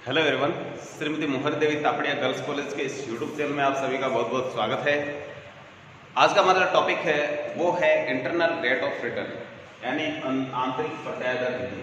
Hello everyone, Shrimati मोहर देवी Tapadia girls college के इस यूट्यूब चैनल में आप सभी का बहुत बहुत स्वागत है। आज का हमारा टॉपिक है वो है इंटरनल रेट ऑफ रिटर्न यानी आंतरिक प्रत्याय दर विधि।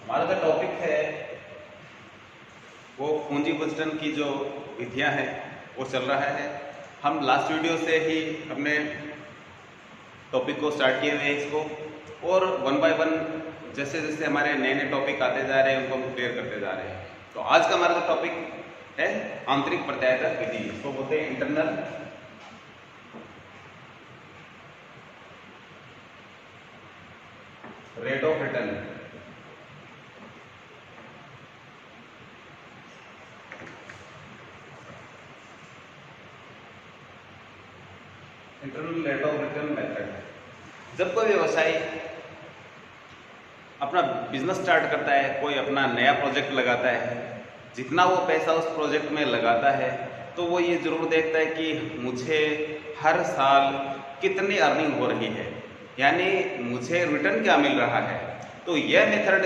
हमारा जो टॉपिक है वो पूंजी बजटन की जो विधियां हैं वो चल रहा है। हम लास्ट वीडियो से ही अपने टॉपिक को स्टार्ट किए हुए हैं इसको, और वन बाय वन जैसे जैसे हमारे नए नए टॉपिक आते जा रहे हैं उनको हम क्लियर करते जा रहे हैं। तो आज का हमारा जो टॉपिक है आंतरिक प्रत्याय दर विधि, इसको बोलते हैं internal rate of return. Internal rate of return method. जब कोई व्यवसायी अपना बिजनेस स्टार्ट करता है, कोई अपना नया प्रोजेक्ट लगाता है, जितना वो पैसा उस प्रोजेक्ट में लगाता है तो वो ये जरूर देखता है कि मुझे हर साल कितनी अर्निंग हो रही है, यानी मुझे रिटर्न क्या मिल रहा है। तो यह मेथड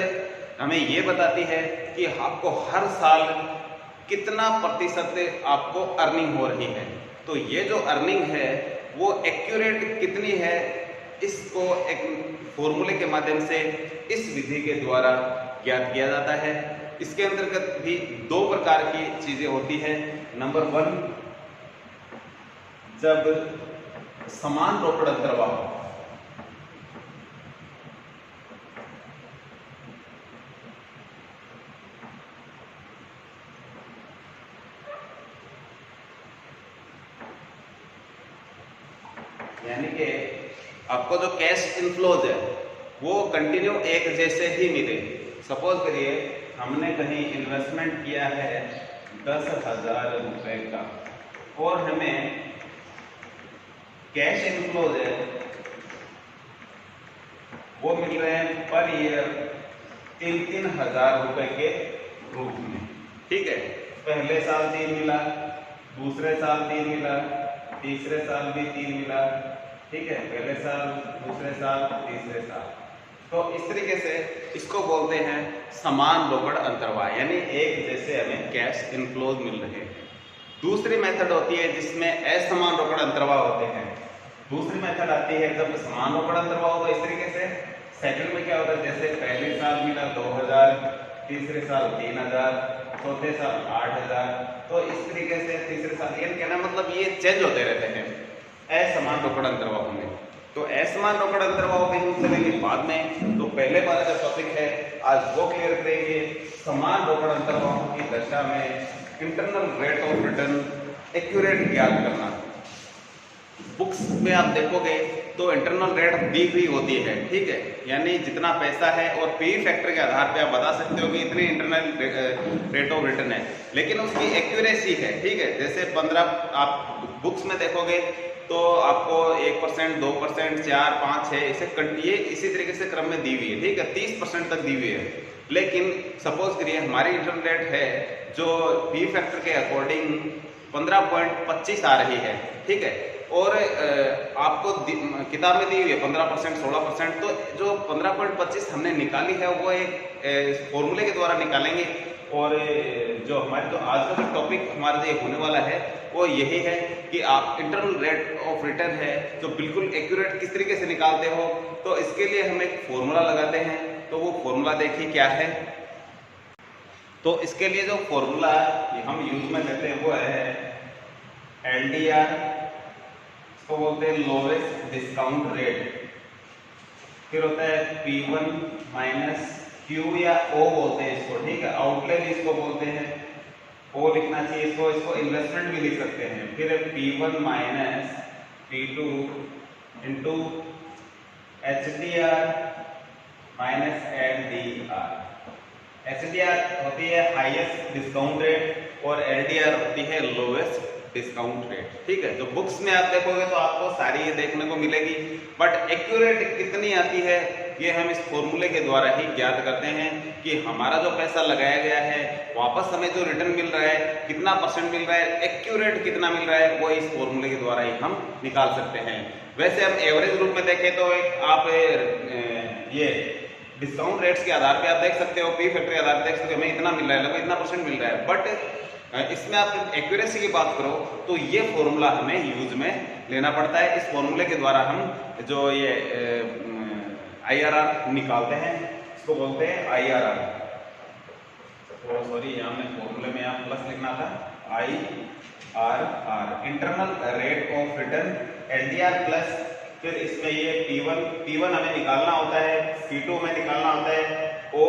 हमें ये बताती है कि आपको हर साल कितना प्रतिशत आपको अर्निंग हो रही है। तो ये जो अर्निंग है वो एक्यूरेट कितनी है, इसको एक फॉर्मूले के माध्यम से इस विधि के द्वारा ज्ञात किया जाता है। इसके अंतर्गत भी दो प्रकार की चीजें होती है। नंबर 1, जब समान रोकड़ अंतर्वाह हो, यानी कि आपको जो कैश इनफ्लोज है वो कंटिन्यू एक जैसे ही मिले। सपोज करिए हमने कहीं इन्वेस्टमेंट किया है 10,000 रुपए का और हमें कैश इनफ्लोज है वो मिल रहे हैं पर ईयर 3-3 हजार रुपए के रूप में। ठीक है, पहले साल 3 मिला, दूसरे साल 3 मिला, तीसरे साल भी 3 मिला। ठीक है, पहले साल, दूसरे साल, तीसरे साल। तो इस तरीके से इसको बोलते हैं समान रोकड़ अंतर्वाह, यानी एक जैसे हमें कैश इनफ्लोज मिल रहे हैं। दूसरी मेथड होती है जिसमें असमान रोकड़ अंतर्वाह होते हैं। दूसरी मेथड आती है जब समान रोकड़ अंतर्वाह होगा इस तरीके से। सेकंड में क्या होता है, जैसे पहले साल मिला 2,000, तीसरे साल 3,000, चौथे साल 8,000। तो इस तरीके से तीसरे साल, ये कहना मतलब ये चेंज होते रहते हैं असमान रोकड़ अंतर्वाह में। तो असमान रोकड़ अंतर्वाह में हम चलेंगे बाद में। तो पहले हमारा जो टॉपिक है आज वो क्लियर करेंगे, समान रोकड़ अंतर्वाह की दशा में internal rate of return accurate ज्ञात करना। बुक्स में आप देखोगे तो इंटरनल रेट दी हुई होती है, ठीक है, यानी जितना पैसा है और पी फैक्टर के आधार पे आप बता सकते हो कि इतनी इंटरनल रेट ऑफ रिटर्न है, लेकिन उसकी एक्यूरेसी है। ठीक है, जैसे 15 आप बुक्स में देखोगे तो आपको 1%, 2%, 4, 5, 6 इसे ये इसी तरीके से क्रम में दी हुई है। ठीक है, 30% तक दी हुई है। लेकिन सपोज करिए हमारी इंटरनल रेट है जो पी फैक्टर के अकॉर्डिंग 15.25 आ रही है। ठीक है, और आपको किताब में दी हुई है 15%, 16%। तो जो 15.25 हमने निकाली है वो एक फॉर्मूले के द्वारा निकालेंगे। और जो हमारे जो आज का जो टॉपिक हमारा ये होने वाला है वो यही है कि आप इंटरनल रेट ऑफ रिटर्न है जो बिल्कुल एक्यूरेट किस तरीके से निकालते हो। तो इसके लिए हम एक फॉर्मूला लगाते हैं, तो वो फॉर्मूला देखिए क्या है। तो इसके लिए जो फॉर्मूला हम यूज में करते हैं वो है LDR, इसको बोलते हैं लोवेस्ट डिस्काउंट रेट। फिर होता है P1 माइनस Q या O बोलते हैं इसको। ठीक है, आउटले भी इसको बोलते हैं, O लिखना चाहिए इसको इन्वेस्टमेंट भी लिख सकते हैं। फिर P1 minus P2 into HDR minus LDR। HDR होती है हाईएस्ट डिस्काउंट रेट और LDR होती है लोवेस्ट डिस्काउंट रेट। ठीक है, जो बुक्स में आप देखोगे तो आपको सारी ये देखने को मिलेगी, बट एक्यूरेट कितनी आती है ये हम इस फॉर्मूले के द्वारा ही ज्ञात करते हैं कि हमारा जो पैसा लगाया गया है वापस हमें जो रिटर्न मिल रहा है कितना परसेंट मिल रहा है, एक्यूरेट कितना मिल रहा है, वो इस फॉर्मूले के द्वारा ही हम निकाल सकते हैं। वैसे हम एवरेज रूप में देखें तो आप ये डिस्काउंट रेट्स के आधार पे आप देख सकते हो, पी फैक्टर के आधार पे देख सकते हो हमें इतना मिल रहा है, लगभग इतना परसेंट मिल रहा है। बट इसमें आप एक्यूरेसी की बात करो तो ये फॉर्मूला हमें यूज में लेना पड़ता है। इस फॉर्मूले के द्वारा हम जो ये IRR निकालते हैं, इसको बोलते हैं IRR। सॉरी, यहाँ में फॉर्मूले में यहाँ प्लस लिखना था, IRR internal rate of return, LDR plus फिर इसमें ये P1 हमें निकालना होता है, P2 हमें निकालना होता है, O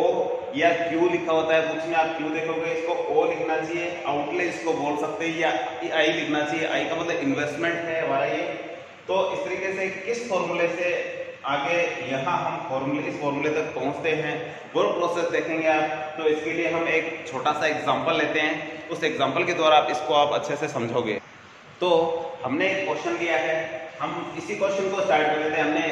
या Q लिखा होता है बुक्स में, आप Q देखोगे इसको O लिखना चाहिए, आउटले इसको बोल सकते हैं, या I लिखना चाहिए। I का मतलब इन्वेस्टमेंट है हमारा ये। तो इस तरीके से किस फॉर्मूले से आगे यहाँ हम इस फॉर्मूले तक पहुँचते हैं वो प्रोसेस देखेंगे आप। तो इसके लिए हम एक छोटा सा एग्जाम्पल लेते हैं, उस एग्जाम्पल के द्वारा इसको आप अच्छे से समझोगे। तो हमने एक क्वेश्चन लिया है, हम इसी क्वेश्चन को स्टार्ट कर लेते हैं। हमने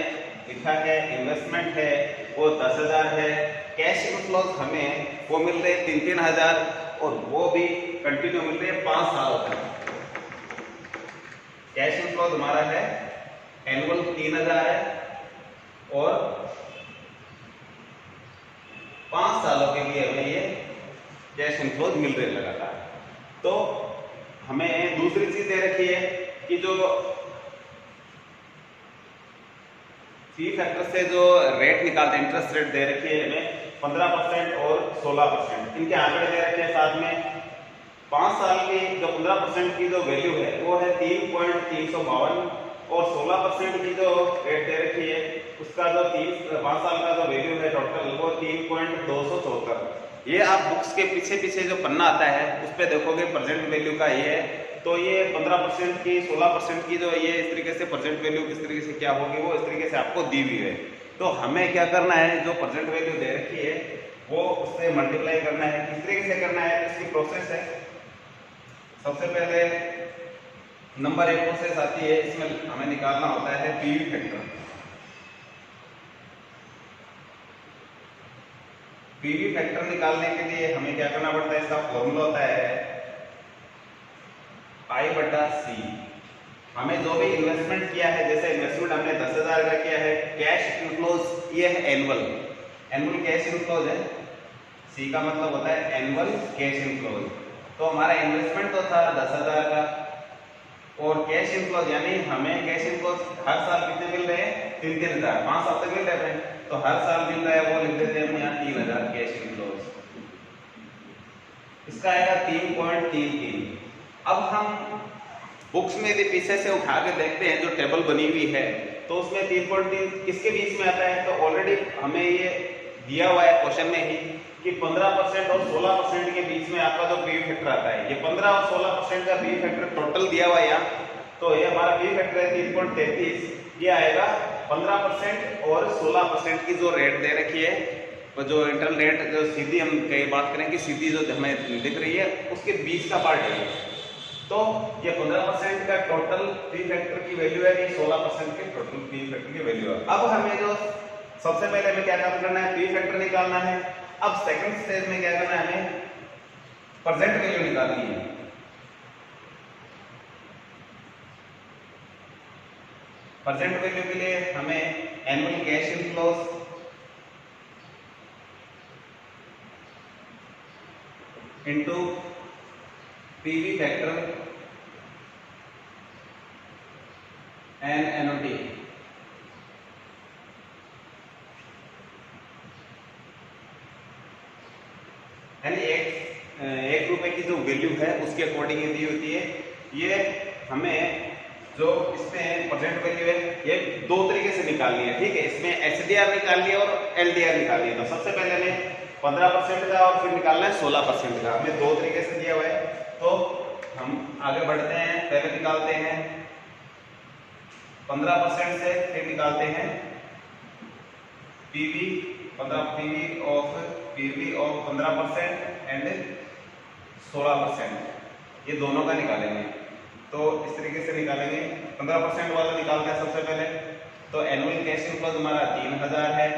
लिखा है इन्वेस्टमेंट है वो 10,000 है, कैश इनफ्लोज हमें वो मिल रहे 3,000 और वो भी कंटिन्यू मिल रहे 5 सालों तक। कैश इनफ्लोज हमारा है एनुअल 3,000 है और 5 सालों के लिए हमें ये कैश इनफ्लोज मिल रहे लगातार। तो हमें दूसरी चीज दे रखी है कि जो फी फैक्टर से जो रेट निकालते हैं, इंटरेस्ट रेट दे रखी है हमें 15% और 16%, इनके आंकड़े दे रखे हैं साथ में। 5 साल की जो 15% की जो वैल्यू है वो है 3.352 और 16% की जो रेट दे रखी है उसका जो 5 साल का जो वैल्यू है टोटल वो 3.274। ये आप बुक्स के पीछे जो पन्ना आता है उस पर देखोगे प्रेजेंट वैल्यू का ये है। तो ये 15% की 16% की जो ये इस तरीके से प्रेजेंट वैल्यू किस तरीके से क्या होगी वो इस तरीके से आपको दी हुई है। तो हमें क्या करना है, जो प्रेजेंट वैल्यू दे रखी है वो उससे मल्टीप्लाई करना है। किस तरीके से करना है, इसकी प्रोसेस है। सबसे पहले नंबर एक प्रोसेस आती है, इसमें हमें निकालना होता है पीवी फैक्टर। पीवी फैक्टर निकालने के लिए हमें क्या करना पड़ता है, इसका फॉर्मूला होता है I/C। हमें जो भी इन्वेस्टमेंट किया है, जैसे इन्वेस्टमेंट हमने 10,000 का किया है, कैश इनफ्लोज ये है एनुअल कैश इनफ्लोज है। C का मतलब होता है एनुअल कैश इनफ्लोज। तो हमारा इन्वेस्टमेंट तो था 10,000 का और कैश इनफ्लोज यानी हमें कैश इनफ्लोज हर साल कितने मिल रहे हैं, 3,000, 5 साल तक मिल रहे हैं। तो हर साल मिल रहा है वो लिख देते हैं हम यहाँ 3,000 कैश इनफ्लोज। इसका आएगा 3.33। अब हम बुक्स में यदि पीछे से उठा के देखते हैं जो टेबल बनी हुई है तो उसमें 3.3 किसके बीच में आता है। तो ऑलरेडी हमें ये दिया हुआ है क्वेश्चन में ही कि 15% और 16% के बीच में आपका जो पी फैक्टर आता है, ये 15 और 16% का पी फैक्टर टोटल दिया हुआ है यहाँ। तो ये हमारा पी फैक्टर है 3.33, ये आएगा 15% और 16% की जो रेट दे रखी है, तो जो इंटरनल रेट जो सीधी हम कई बात करें कि सीधी जो हमें दिख रही है उसके बीच का पार्ट है। तो ये 15% का टोटल पी फैक्टर की वैल्यू है, ये 16% के टोटल पी फैक्टर की वैल्यू है। अब हमें जो सबसे पहले हमें क्या काम करना है, पी फैक्टर निकालना है। अब सेकंड स्टेज में क्या करना है, हमें प्रेजेंट वैल्यू निकालनी है। प्रेजेंट वैल्यू के लिए हमें annual cash inflows into PV factor and NOT यानी एक रुपए की जो वैल्यू है उसके अकॉर्डिंग दी होती है। ये हमें जो इसमें प्रेजेंट वैल्यू है ये दो तरीके से निकालनी है, ठीक है। इसमें एचडीआर निकाल लिया और एलडीआर निकाल लिया। तो सबसे पहले हमें 15% का और फिर निकालना है 16% का, हमें दो तरीके से दिया हुआ है। तो हम आगे बढ़ते हैं, पहले निकालते हैं 15% से, फिर निकालते हैं पीवी ऑफ 15% एंड 16%, ये दोनों का निकालेंगे। तो इस तरीके से निकालेंगे। 15% वाला निकालते हैं सबसे पहले। तो एनुअल कैश इनफ्लोज हमारा 3,000 है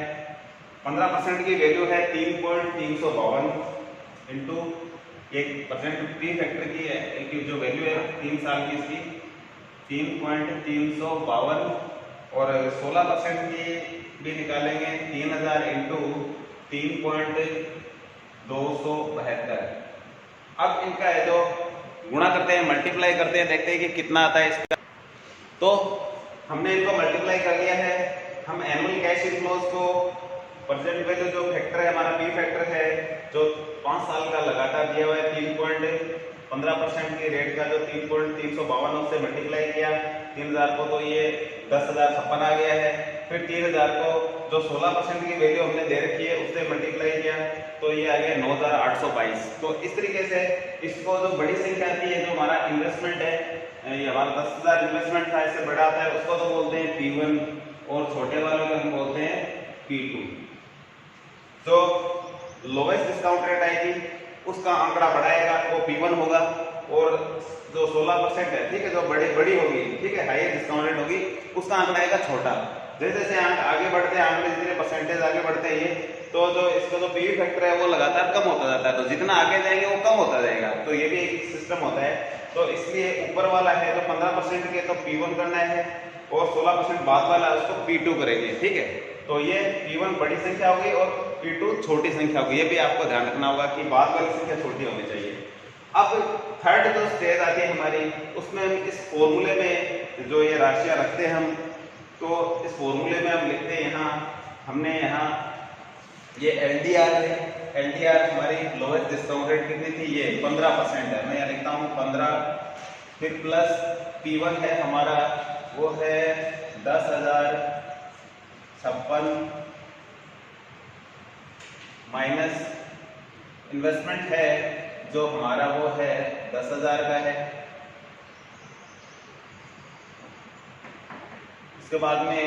15% की वैल्यू है 3.352 इंटू 1% प्री फैक्टर की है कि जो वैल्यू है 3 साल की इसकी 3.352 और 16% की भी निकालेंगे 3000 इंटू 3.272। अब इनका है जो गुणा करते हैं, मल्टीप्लाई करते हैं, देखते हैं कि कितना आता है इसका। तो हमने इनको मल्टीप्लाई कर लिया है। हम एनुअल कैश इनफ्लोज को प्रेजेंट वैल्यू जो फैक्टर है हमारा पी फैक्टर है जो 5 साल का लगातार दिया हुआ है 3.15% की रेट का जो 3.352 उससे मल्टीप्लाई किया 3000 को, तो ये 10,056 आ गया है। फिर 3000 को जो 16% की वैल्यू हमने दे रखी है उससे मल्टीप्लाई किया तो ये आ गया 9,822। तो इस तरीके से इसको जो बड़ी संख्या आती है जो हमारा इन्वेस्टमेंट है, ये हमारा 10,000 इन्वेस्टमेंट था, इससे बड़ा आता है उसको तो बोलते हैं P1 और छोटे वालों को हम बोलते हैं P2। जो लोवेस्ट डिस्काउंट रेट आएगी उसका आंकड़ा बढ़ाएगा वो P1 होगा और जो 16% है, ठीक है, जो बड़ी होगी, ठीक है, हाईएस्ट डिस्काउंट रेट होगी उसका आंकड़ा आएगा छोटा। जैसे जैसे आगे बढ़ते हैं आंकड़े जितने परसेंटेज आगे बढ़ते हैं ये तो जो इसका जो पीवी फैक्टर है वो लगातार कम होता जाता है, तो जितना आगे जाएंगे वो कम होता जाएगा। तो ये भी एक सिस्टम होता है। तो इसलिए ऊपर वाला है जो 15% के तो P1 करना है और 16% बाद वाला है उसको P2 करेंगे, ठीक है। तो ये P1 बड़ी संख्या होगी और P2 छोटी संख्या होगी। ये भी आपको ध्यान रखना होगा कि बाद वाली संख्या छोटी होनी चाहिए। अब थर्ड जो स्टेज आती है हमारी उसमें हम इस फॉर्मूले में जो ये राशियां रखते हैं हम, तो इस फॉर्मूले में हम लिखते हैं हमने यहाँ ये LDR है। LDR हमारी लोएस्ट डिस्काउंट रेट कितनी थी, ये 15% है। मैं यहाँ लिखता हूँ 15, फिर प्लस P1 है हमारा वो है 10,056 माइनस इन्वेस्टमेंट है जो हमारा वो है 10,000 का है। इसके बाद में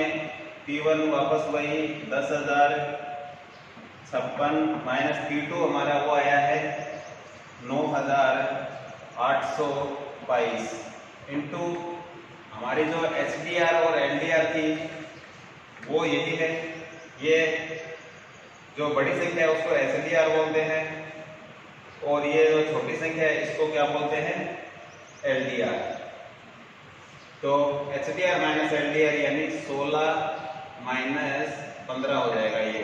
P1 वापस वही 10,056 माइनस P2 हमारा वो आया है 9,822 इंटू हमारी जो HDR और LDR थी वो यही है। ये जो बड़ी संख्या है उसको SDR बोलते हैं और ये जो छोटी संख्या है इसको क्या बोलते हैं, LDR। तो HDR माइनस LDR यानी 16 माइनस 15 हो जाएगा। ये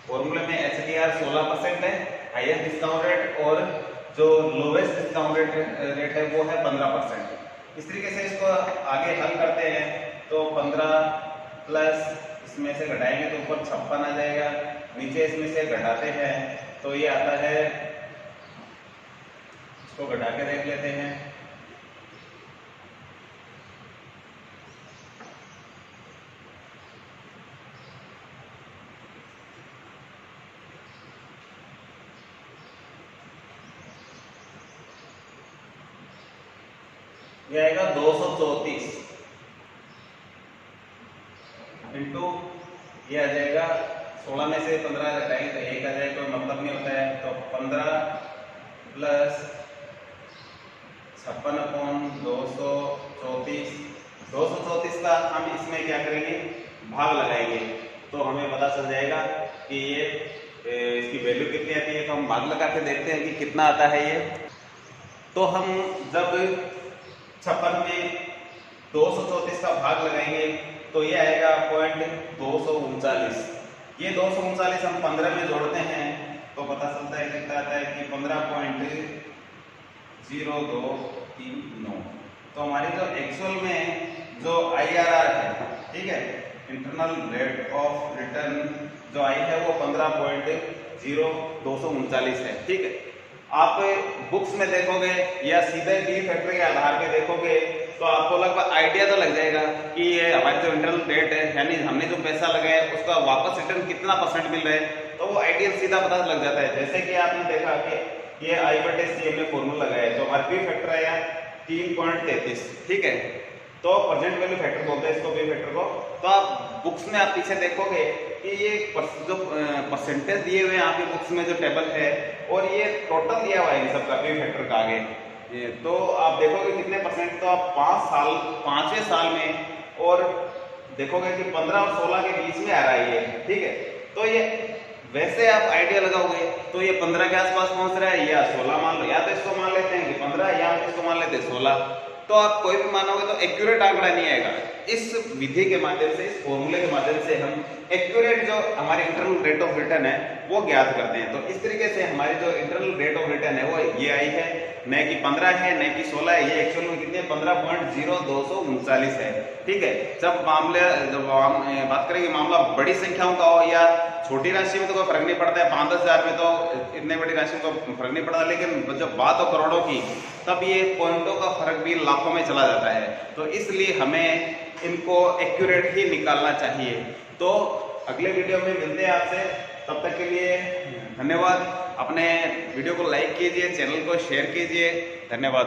फॉर्मूले में HDR 16% है हाईएस्ट डिस्काउंट रेट और जो लोवेस्ट डिस्काउंट रेट है वो है 15%। इस तरीके से इसको आगे हल करते हैं तो 15 प्लस इसमें से घटाएंगे तो ऊपर 56 आ जाएगा, नीचे इसमें से घटाते हैं तो ये आता है, इसको घटा के देख लेते हैं, ये आएगा 234 इंटू ये आ जाएगा 16 में से 15 घटाएंगे तो 1 आ जाएगा, कोई मतलब नहीं होता है। तो 15 प्लस 56/234 का हम इसमें क्या करेंगे, भाग लगाएंगे तो हमें पता चल जाएगा कि ये इसकी वैल्यू कितनी आती है। तो हम भाग लगा के देखते हैं कि कितना आता है ये। तो हम जब 56 में 234 का भाग लगाएंगे तो ये आएगा 0.239। ये 239 हम 15 में जोड़ते हैं तो पता चलता है कितना आता है कि 15.0239। तो हमारी जो एक्चुअल में जो IRR है, ठीक है, इंटरनल रेट ऑफ रिटर्न जो आई है वो 15.0239 है, ठीक है। आप बुक्स में देखोगे या सीधे पी फैक्टर के आधार पे देखोगे तो आपको लगभग आइडिया तो लग जाएगा कि ये हमारी जो इंटरनल रेट है यानी हमने जो पैसा लगाया उसका वापस रिटर्न कितना % मिल रहा है, तो वो आइडिया सीधा पता लग जाता है। जैसे कि आपने देखा कि ये I/C हमने फॉर्मूला लगाया तो हमारा पी फैक्टर आया 3.33, ठीक है। तो प्रेजेंट वैल्यू फैक्टर बोलते हैं इसको, पी फैक्टर को। तो आप बुक्स में आप पीछे देखोगे कि ये जो परसेंटेज दिए हुए हैं आपके बुक्स में जो टेबल है और ये टोटल दिया हुआ है इन सबका पी फैक्टर का आगे, तो आप देखोगे कितने %। तो आप 5वें साल में और देखोगे कि 15 और 16 के बीच में आ रहा है ये, ठीक है। तो ये वैसे आप आइडिया लगाओगे तो ये 15 के आसपास पहुंच रहा है, या 16 मान लो, या तो इसको मान लेते हैं कि 15, या इसको मान लेते हैं 16, तो आप कोई भी मानोगे तो एक्यूरेट आंकड़ा नहीं आएगा। इस विधि के माध्यम से, इस फॉर्मूले के माध्यम से हम एक्यूरेट जो हमारी इंटरनल रेट ऑफ रिटर्न है वो ज्ञात करते हैं। तो इस तरीके से हमारी जो इंटरनल रेट ऑफ रिटर्न है वो ये आई है, न कि 15 है न कि 16 है, ये एक्चुअल में कितनी है 15.0239 है। ठीक है, जब हम बात करेंगे मामला बड़ी संख्याओं का हो या छोटी राशि में तो कोई फर्क नहीं पड़ता है, 5-10 हज़ार में तो इतने बड़ी राशि में तो फर्क नहीं पड़ता, लेकिन जब बात हो करोड़ों की तब ये पॉइंटों का फर्क भी लाखों में चला जाता है। तो इसलिए हमें इनको एक्यूरेट ही निकालना चाहिए। तो अगले वीडियो में मिलते हैं आपसे, तब तक के लिए धन्यवाद। अपने वीडियो को लाइक कीजिए, चैनल को शेयर कीजिए, धन्यवाद।